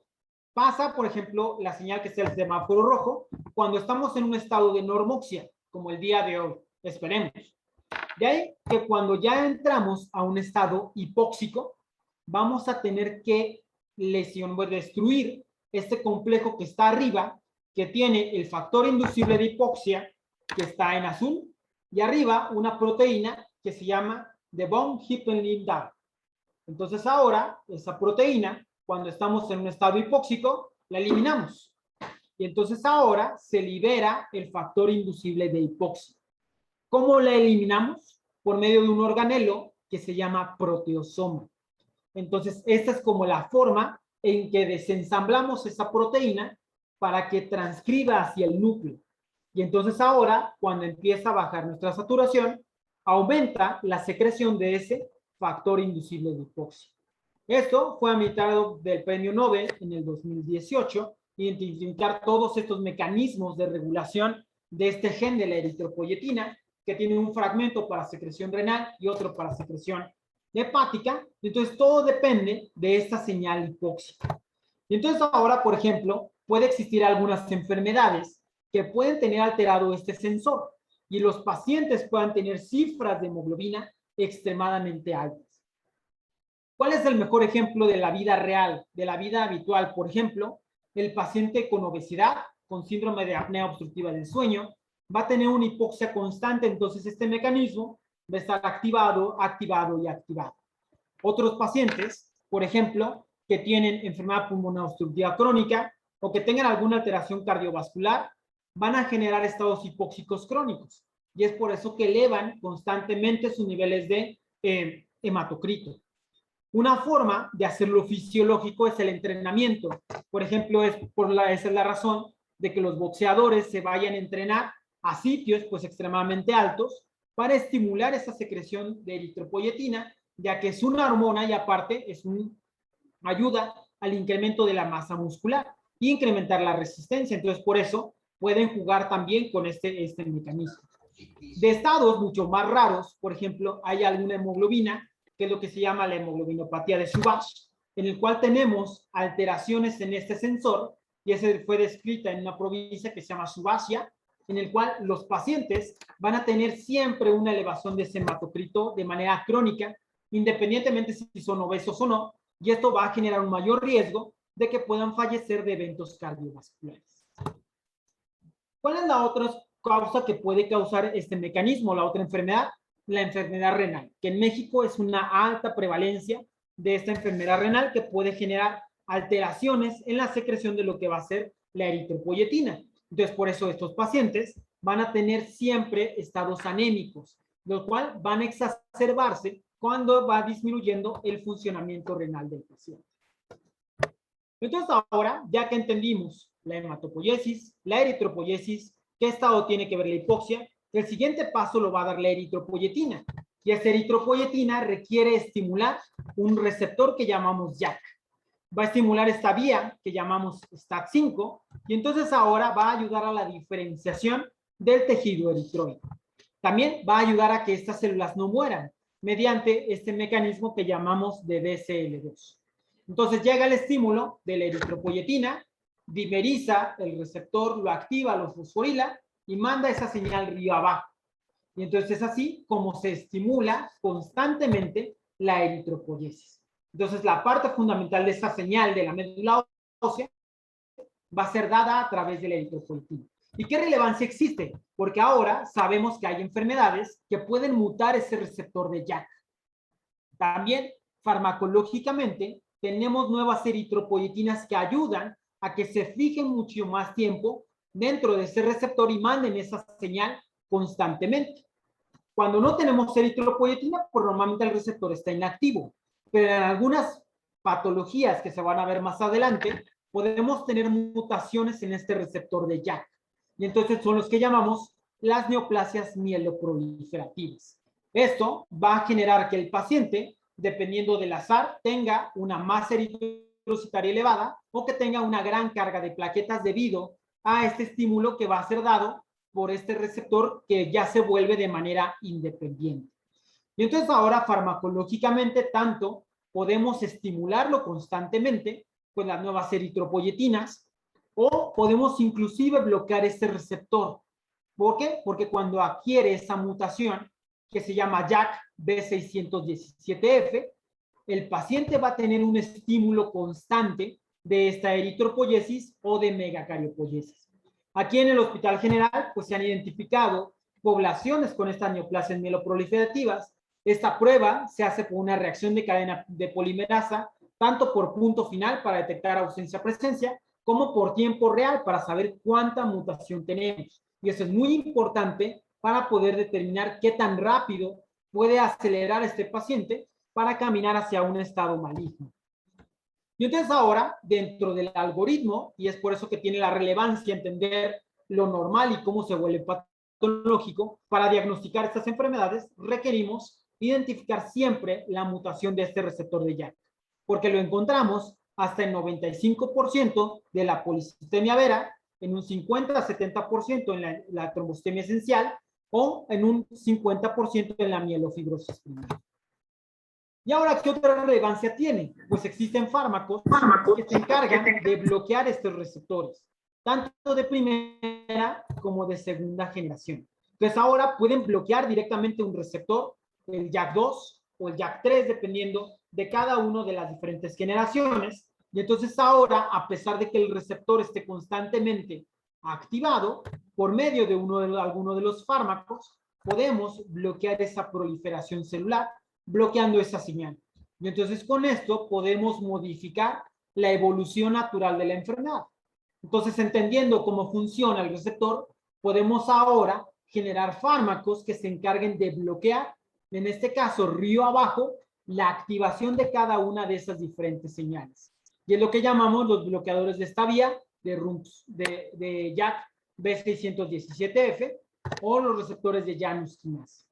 pasa, por ejemplo, la señal que es el semáforo rojo, cuando estamos en un estado de normoxia, como el día de hoy, esperemos. De ahí que cuando ya entramos a un estado hipóxico, vamos a tener que destruir este complejo que está arriba, que tiene el factor inducible de hipoxia, que está en azul, y arriba una proteína que se llama de von Hippel-Lindau. Entonces ahora, esa proteína, cuando estamos en un estado hipóxico, la eliminamos. Y entonces ahora se libera el factor inducible de hipoxia. ¿Cómo la eliminamos? Por medio de un organelo que se llama proteosoma. Entonces, esta es como la forma en que desensamblamos esa proteína para que transcriba hacia el núcleo. Y entonces ahora, cuando empieza a bajar nuestra saturación, aumenta la secreción de ese factor inducible de hipoxia. Esto fue admitido del premio Nobel en el 2018, identificar todos estos mecanismos de regulación de este gen de la eritropoyetina, que tiene un fragmento para secreción renal y otro para secreción hepática. Entonces, todo depende de esta señal hipóxica. Y entonces ahora, por ejemplo, puede existir algunas enfermedades que pueden tener alterado este sensor y los pacientes puedan tener cifras de hemoglobina extremadamente altas. ¿Cuál es el mejor ejemplo de la vida real, de la vida habitual? Por ejemplo, el paciente con obesidad, con síndrome de apnea obstructiva del sueño, va a tener una hipoxia constante, entonces este mecanismo va a estar activado, activado y activado. Otros pacientes, por ejemplo, que tienen enfermedad pulmonar obstructiva crónica o que tengan alguna alteración cardiovascular, van a generar estados hipóxicos crónicos. Y es por eso que elevan constantemente sus niveles de hematocrito. Una forma de hacerlo fisiológico es el entrenamiento. Por ejemplo, esa es la razón de que los boxeadores se vayan a entrenar a sitios pues extremadamente altos para estimular esa secreción de eritropoyetina, ya que es una hormona y aparte ayuda al incremento de la masa muscular y incrementar la resistencia. Entonces, por eso pueden jugar también con este mecanismo. De estados mucho más raros, por ejemplo, hay alguna hemoglobina, que es lo que se llama la hemoglobinopatía de Subhash, en el cual tenemos alteraciones en este sensor, y esa fue descrita en una provincia que se llama Subhashia, en el cual los pacientes van a tener siempre una elevación de ese hematocrito de manera crónica, independientemente si son obesos o no, y esto va a generar un mayor riesgo de que puedan fallecer de eventos cardiovasculares. ¿Cuál es la otra causa que puede causar este mecanismo, la otra enfermedad? La enfermedad renal, que en México es una alta prevalencia de esta enfermedad renal que puede generar alteraciones en la secreción de lo que va a ser la eritropoyetina. Entonces, por eso estos pacientes van a tener siempre estados anémicos, los cuales van a exacerbarse cuando va disminuyendo el funcionamiento renal del paciente. Entonces, ahora, ya que entendimos la hematopoiesis, la eritropoiesis, qué estado tiene que ver la hipoxia, el siguiente paso lo va a dar la eritropoyetina. Y esta eritropoyetina requiere estimular un receptor que llamamos JAK. Va a estimular esta vía que llamamos STAT5 y entonces ahora va a ayudar a la diferenciación del tejido eritroide. También va a ayudar a que estas células no mueran mediante este mecanismo que llamamos de BCL2. Entonces llega el estímulo de la eritropoyetina, dimeriza el receptor, lo activa, lo fosforila y manda esa señal río abajo. Y entonces es así como se estimula constantemente la eritropoiesis. Entonces la parte fundamental de esta señal de la médula ósea va a ser dada a través de la eritropoyetina. ¿Y qué relevancia existe? Porque ahora sabemos que hay enfermedades que pueden mutar ese receptor de JAK. También farmacológicamente tenemos nuevas eritropoyetinas que ayudan a que se fijen mucho más tiempo dentro de ese receptor y manden esa señal constantemente. Cuando no tenemos eritropoyetina, pues normalmente el receptor está inactivo, pero en algunas patologías que se van a ver más adelante, podemos tener mutaciones en este receptor de JAK. Y entonces son los que llamamos las neoplasias mieloproliferativas. Esto va a generar que el paciente dependiendo del azar, tenga una masa eritrocitaria elevada o que tenga una gran carga de plaquetas debido a este estímulo que va a ser dado por este receptor que ya se vuelve de manera independiente. Y entonces ahora farmacológicamente tanto podemos estimularlo constantemente con las nuevas eritropoyetinas o podemos inclusive bloquear este receptor. ¿Por qué? Porque cuando adquiere esa mutación que se llama JAK B617F, el paciente va a tener un estímulo constante de esta eritropoyesis o de megacariopollesis. Aquí en el Hospital General pues se han identificado poblaciones con estas neoplasias mieloproliferativas. Esta prueba se hace por una reacción de cadena de polimerasa, tanto por punto final para detectar ausencia-presencia, como por tiempo real para saber cuánta mutación tenemos. Y eso es muy importante para poder determinar qué tan rápido puede acelerar este paciente para caminar hacia un estado maligno. Y entonces ahora, dentro del algoritmo, y es por eso que tiene la relevancia entender lo normal y cómo se vuelve patológico, para diagnosticar estas enfermedades requerimos identificar siempre la mutación de este receptor de JAK, porque lo encontramos hasta el 95% de la policitemia vera, en un 50 a 70% en la trombostemia esencial o en un 50% en la mielofibrosis primaria. ¿Y ahora qué otra relevancia tiene? Pues existen fármacos que se encargan de bloquear estos receptores, tanto de primera como de segunda generación. Entonces ahora pueden bloquear directamente un receptor, el JAK2 o el JAK3, dependiendo de cada uno de las diferentes generaciones. Y entonces ahora, a pesar de que el receptor esté constantemente activado, por medio de alguno de los fármacos, podemos bloquear esa proliferación celular, bloqueando esa señal. Y entonces con esto podemos modificar la evolución natural de la enfermedad. Entonces, entendiendo cómo funciona el receptor, podemos ahora generar fármacos que se encarguen de bloquear, en este caso río abajo, la activación de cada una de esas diferentes señales. Y es lo que llamamos los bloqueadores de esta vía de JAK B617F o los receptores de Janus quinasa.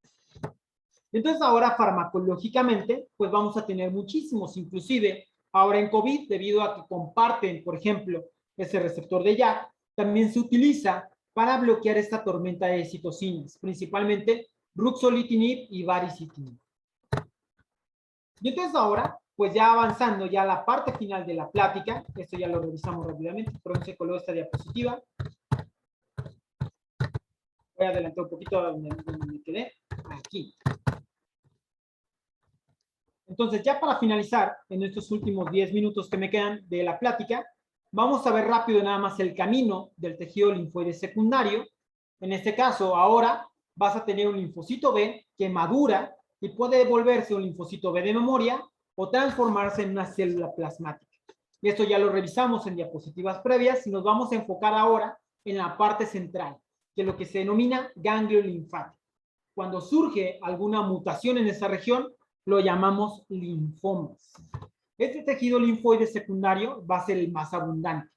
Entonces ahora farmacológicamente, pues vamos a tener muchísimos, inclusive ahora en COVID, debido a que comparten, por ejemplo, ese receptor de JAK, también se utiliza para bloquear esta tormenta de citocinas, principalmente ruxolitinib y baricitinib. Y entonces ahora, pues ya avanzando ya a la parte final de la plática, esto ya lo revisamos rápidamente, pero se coló esta diapositiva. Voy a adelantar un poquito a donde me quedé, aquí. Entonces, ya para finalizar, en estos últimos 10 minutos que me quedan de la plática, vamos a ver rápido nada más el camino del tejido linfoide secundario. En este caso, ahora vas a tener un linfocito B que madura y puede volverse un linfocito B de memoria o transformarse en una célula plasmática. Y esto ya lo revisamos en diapositivas previas y nos vamos a enfocar ahora en la parte central, que es lo que se denomina ganglio linfático. Cuando surge alguna mutación en esa región, lo llamamos linfomas. Este tejido linfoide secundario va a ser el más abundante.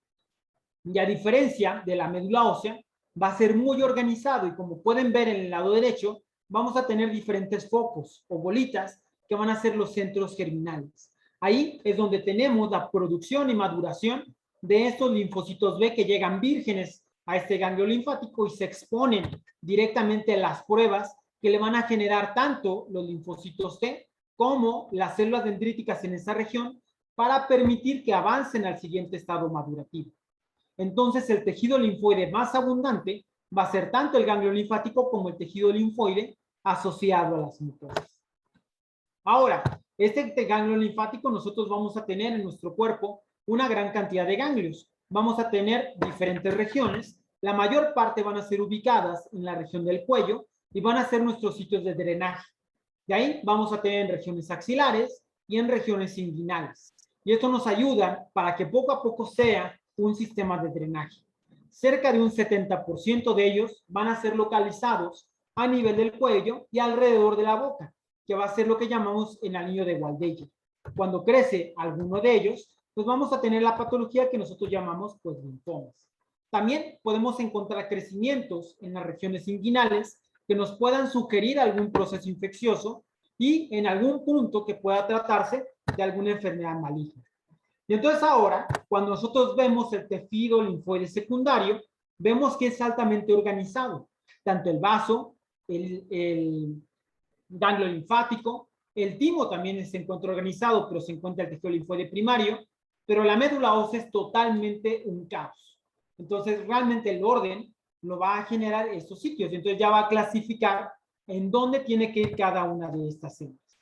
Y a diferencia de la médula ósea, va a ser muy organizado y como pueden ver en el lado derecho, vamos a tener diferentes focos o bolitas que van a ser los centros germinales. Ahí es donde tenemos la producción y maduración de estos linfocitos B que llegan vírgenes a este ganglio linfático y se exponen directamente a las pruebas que le van a generar tanto los linfocitos T como las células dendríticas en esa región para permitir que avancen al siguiente estado madurativo. Entonces, el tejido linfoide más abundante va a ser tanto el ganglio linfático como el tejido linfoide asociado a las mucosas. Ahora, este ganglio linfático nosotros vamos a tener en nuestro cuerpo una gran cantidad de ganglios. Vamos a tener diferentes regiones. La mayor parte van a ser ubicadas en la región del cuello y van a ser nuestros sitios de drenaje. De ahí vamos a tener en regiones axilares y en regiones inguinales. Y esto nos ayuda para que poco a poco sea un sistema de drenaje. Cerca de un 70% de ellos van a ser localizados a nivel del cuello y alrededor de la boca, que va a ser lo que llamamos el anillo de Waldeyer. Cuando crece alguno de ellos, pues vamos a tener la patología que nosotros llamamos pues linfomas. También podemos encontrar crecimientos en las regiones inguinales que nos puedan sugerir algún proceso infeccioso y en algún punto que pueda tratarse de alguna enfermedad maligna. Y entonces ahora, cuando nosotros vemos el tejido linfoide secundario, vemos que es altamente organizado, tanto el vaso, el ganglio linfático, el timo también se encuentra organizado, pero se encuentra el tejido linfoide primario, pero la médula ósea es totalmente un caos. Entonces, realmente el orden lo va a generar estos sitios, y entonces ya va a clasificar en dónde tiene que ir cada una de estas células.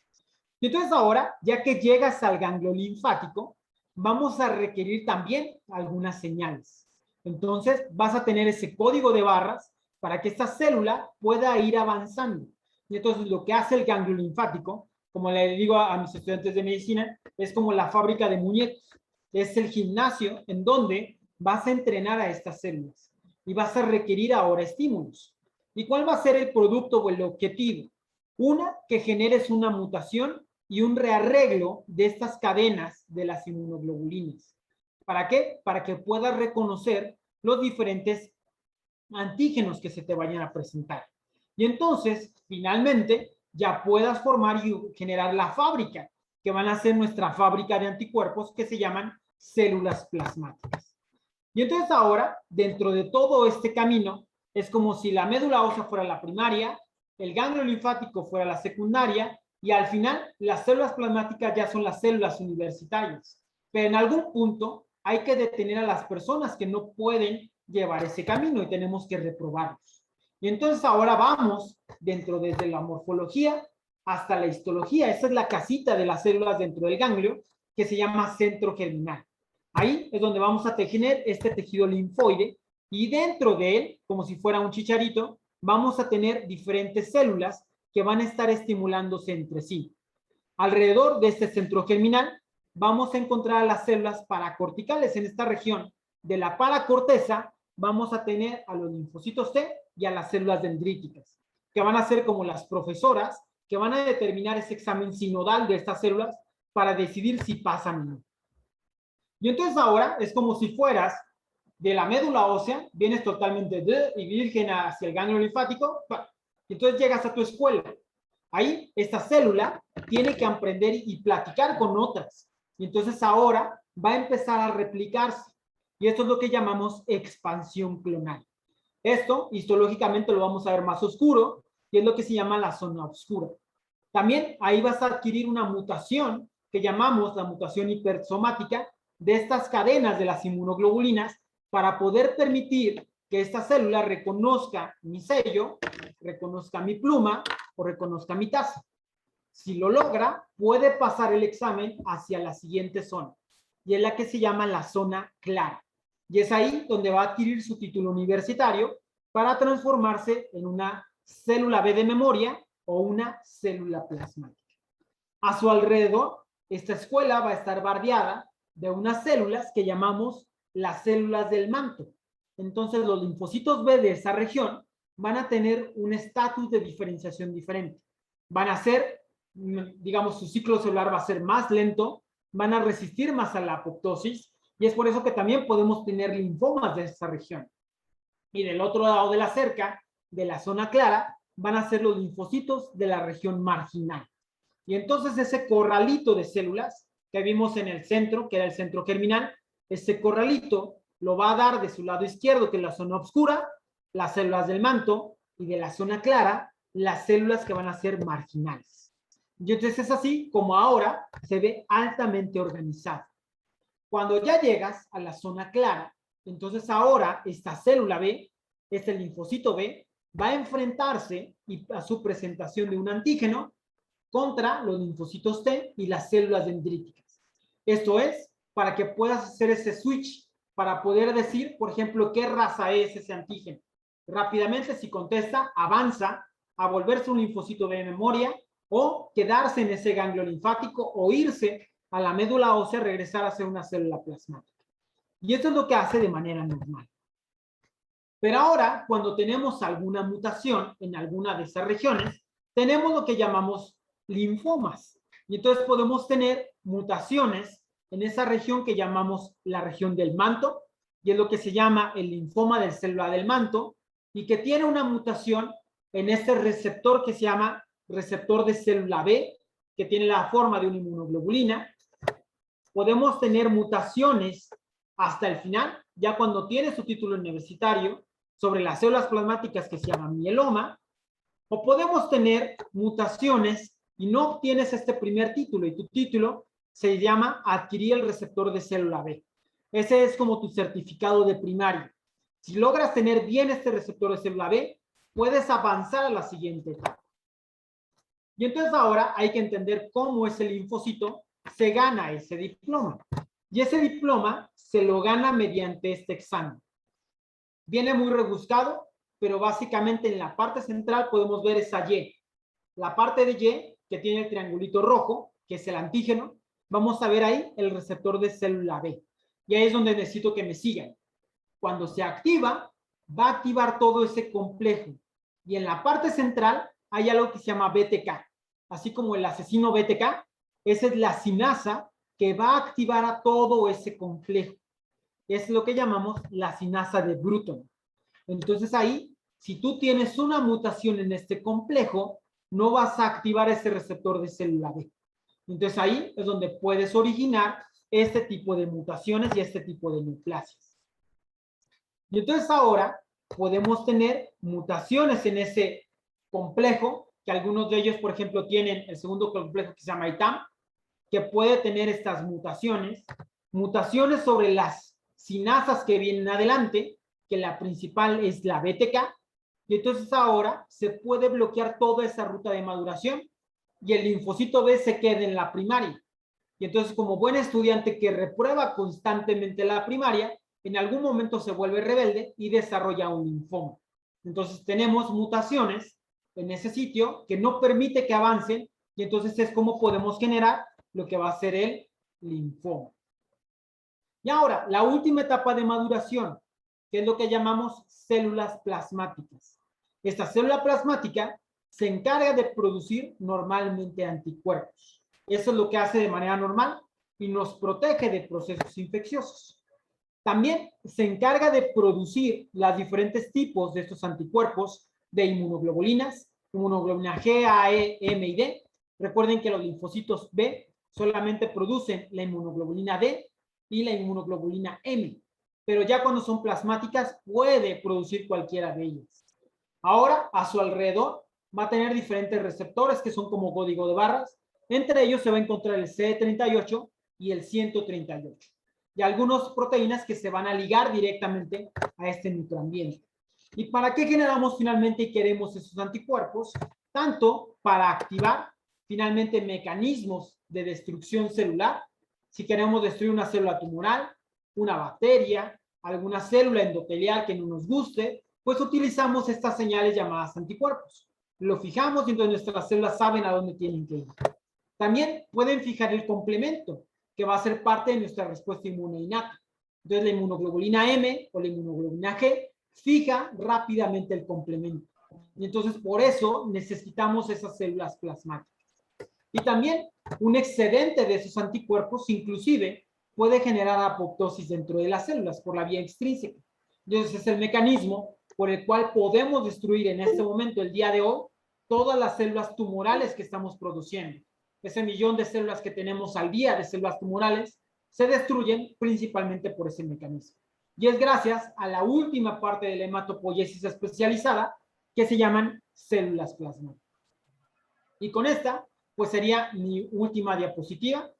Y entonces ahora, ya que llegas al ganglio linfático, vamos a requerir también algunas señales. Entonces, vas a tener ese código de barras para que esta célula pueda ir avanzando. Y entonces lo que hace el ganglio linfático, como le digo a mis estudiantes de medicina, es como la fábrica de muñecos. Es el gimnasio en donde vas a entrenar a estas células y vas a requerir ahora estímulos. ¿Y cuál va a ser el producto o el objetivo? Una, que generes una mutación y un rearreglo de estas cadenas de las inmunoglobulinas. ¿Para qué? Para que puedas reconocer los diferentes antígenos que se te vayan a presentar. Y entonces, finalmente, ya puedas formar y generar la fábrica, que van a ser nuestra fábrica de anticuerpos que se llaman células plasmáticas. Y entonces ahora, dentro de todo este camino, es como si la médula ósea fuera la primaria, el ganglio linfático fuera la secundaria, y al final las células plasmáticas ya son las células universitarias. Pero en algún punto hay que detener a las personas que no pueden llevar ese camino y tenemos que reprobarlos. Y entonces ahora vamos dentro desde la morfología hasta la histología. Esa es la casita de las células dentro del ganglio que se llama centro germinal. Ahí es donde vamos a tejer este tejido linfoide y dentro de él, como si fuera un chicharito, vamos a tener diferentes células que van a estar estimulándose entre sí. Alrededor de este centro germinal vamos a encontrar a las células paracorticales. En esta región de la paracorteza vamos a tener a los linfocitos T y a las células dendríticas, que van a ser como las profesoras que van a determinar ese examen sinodal de estas células para decidir si pasan o no. Y entonces ahora es como si fueras de la médula ósea, vienes totalmente y virgen hacia el ganglio linfático, y entonces llegas a tu escuela. Ahí esta célula tiene que aprender y platicar con otras. Y entonces ahora va a empezar a replicarse. Y esto es lo que llamamos expansión clonal. Esto histológicamente lo vamos a ver más oscuro, y es lo que se llama la zona oscura. También ahí vas a adquirir una mutación que llamamos la mutación hipersomática de estas cadenas de las inmunoglobulinas para poder permitir que esta célula reconozca mi sello, reconozca mi pluma o reconozca mi taza. Si lo logra, puede pasar el examen hacia la siguiente zona, y es la que se llama la zona clara. Y es ahí donde va a adquirir su título universitario para transformarse en una célula B de memoria o una célula plasmática. A su alrededor, esta escuela va a estar bardeada de unas células que llamamos las células del manto. Entonces, los linfocitos B de esa región van a tener un estatus de diferenciación diferente. Van a ser, digamos, su ciclo celular va a ser más lento, van a resistir más a la apoptosis, y es por eso que también podemos tener linfomas de esa región. Y del otro lado de la cerca, de la zona clara, van a ser los linfocitos de la región marginal. Y entonces ese corralito de células que vimos en el centro, que era el centro germinal, ese corralito lo va a dar de su lado izquierdo, que es la zona oscura, las células del manto, y de la zona clara, las células que van a ser marginales. Y entonces es así como ahora se ve altamente organizado. Cuando ya llegas a la zona clara, entonces ahora esta célula B, este linfocito B, va a enfrentarse a su presentación de un antígeno contra los linfocitos T y las células dendríticas. Esto es para que puedas hacer ese switch para poder decir, por ejemplo, qué raza es ese antígeno. Rápidamente, si contesta, avanza a volverse un linfocito B de memoria o quedarse en ese ganglio linfático o irse a la médula ósea, regresar a ser una célula plasmática. Y esto es lo que hace de manera normal. Pero ahora, cuando tenemos alguna mutación en alguna de esas regiones, tenemos lo que llamamos linfomas. Y entonces podemos tener mutaciones en esa región que llamamos la región del manto, y es lo que se llama el linfoma del célula del manto, y que tiene una mutación en este receptor que se llama receptor de célula B, que tiene la forma de una inmunoglobulina. Podemos tener mutaciones hasta el final, ya cuando tiene su título universitario, sobre las células plasmáticas que se llaman mieloma, o podemos tener mutaciones y no obtienes este primer título, y tu título se llama adquirir el receptor de célula B. Ese es como tu certificado de primaria. Si logras tener bien este receptor de célula B, puedes avanzar a la siguiente etapa. Y entonces ahora hay que entender cómo ese linfocito se gana ese diploma. Y ese diploma se lo gana mediante este examen. Viene muy rebuscado, pero básicamente en la parte central podemos ver esa Y. La parte de Y, que tiene el triangulito rojo, que es el antígeno, vamos a ver ahí el receptor de célula B. Y ahí es donde necesito que me sigan. Cuando se activa, va a activar todo ese complejo. Y en la parte central hay algo que se llama BTK. Así como el asesino BTK, esa es la sinasa que va a activar a todo ese complejo. Es lo que llamamos la sinasa de Bruton. Entonces ahí, si tú tienes una mutación en este complejo, no vas a activar ese receptor de célula B. Entonces ahí es donde puedes originar este tipo de mutaciones y este tipo de neoplasias. Y entonces ahora podemos tener mutaciones en ese complejo, que algunos de ellos, por ejemplo, tienen el segundo complejo que se llama ITAM, que puede tener estas mutaciones, mutaciones sobre las sinasas que vienen adelante, que la principal es la BTK, y entonces ahora se puede bloquear toda esa ruta de maduración y el linfocito B se queda en la primaria. Y entonces, como buen estudiante que reprueba constantemente la primaria, en algún momento se vuelve rebelde y desarrolla un linfoma. Entonces, tenemos mutaciones en ese sitio que no permite que avancen, y entonces es como podemos generar lo que va a ser el linfoma. Y ahora, la última etapa de maduración, que es lo que llamamos células plasmáticas. Esta célula plasmática se encarga de producir normalmente anticuerpos. Eso es lo que hace de manera normal y nos protege de procesos infecciosos. También se encarga de producir los diferentes tipos de estos anticuerpos de inmunoglobulinas, inmunoglobulina G, A, E, M y D. Recuerden que los linfocitos B solamente producen la inmunoglobulina D y la inmunoglobulina M, pero ya cuando son plasmáticas puede producir cualquiera de ellas. Ahora, a su alrededor va a tener diferentes receptores que son como código de barras. Entre ellos se va a encontrar el CD38 y el 138. Y algunas proteínas que se van a ligar directamente a este microambiente. ¿Y para qué generamos finalmente y queremos esos anticuerpos? Tanto para activar finalmente mecanismos de destrucción celular, si queremos destruir una célula tumoral, una bacteria, alguna célula endotelial que no nos guste, pues utilizamos estas señales llamadas anticuerpos. Lo fijamos y entonces nuestras células saben a dónde tienen que ir. También pueden fijar el complemento, que va a ser parte de nuestra respuesta inmune innata. Entonces la inmunoglobulina M o la inmunoglobulina G fija rápidamente el complemento. Y entonces por eso necesitamos esas células plasmáticas. Y también un excedente de esos anticuerpos inclusive puede generar apoptosis dentro de las células por la vía extrínseca. Entonces es el mecanismo por el cual podemos destruir en este momento, el día de hoy, todas las células tumorales que estamos produciendo. Ese millón de células que tenemos al día de células tumorales se destruyen principalmente por ese mecanismo. Y es gracias a la última parte de la hematopoiesis especializada que se llaman células plasmáticas. Y con esta, pues sería mi última diapositiva.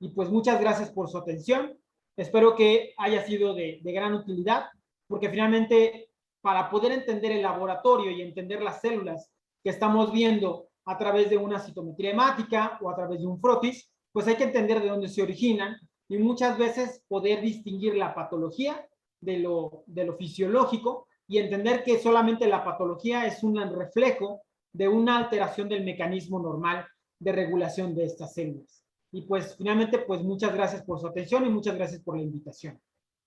Y pues muchas gracias por su atención. Espero que haya sido de gran utilidad, porque finalmente para poder entender el laboratorio y entender las células que estamos viendo a través de una citometría hemática o a través de un frotis, pues hay que entender de dónde se originan y muchas veces poder distinguir la patología de lo fisiológico y entender que solamente la patología es un reflejo de una alteración del mecanismo normal de regulación de estas células. Y pues finalmente, pues muchas gracias por su atención y muchas gracias por la invitación.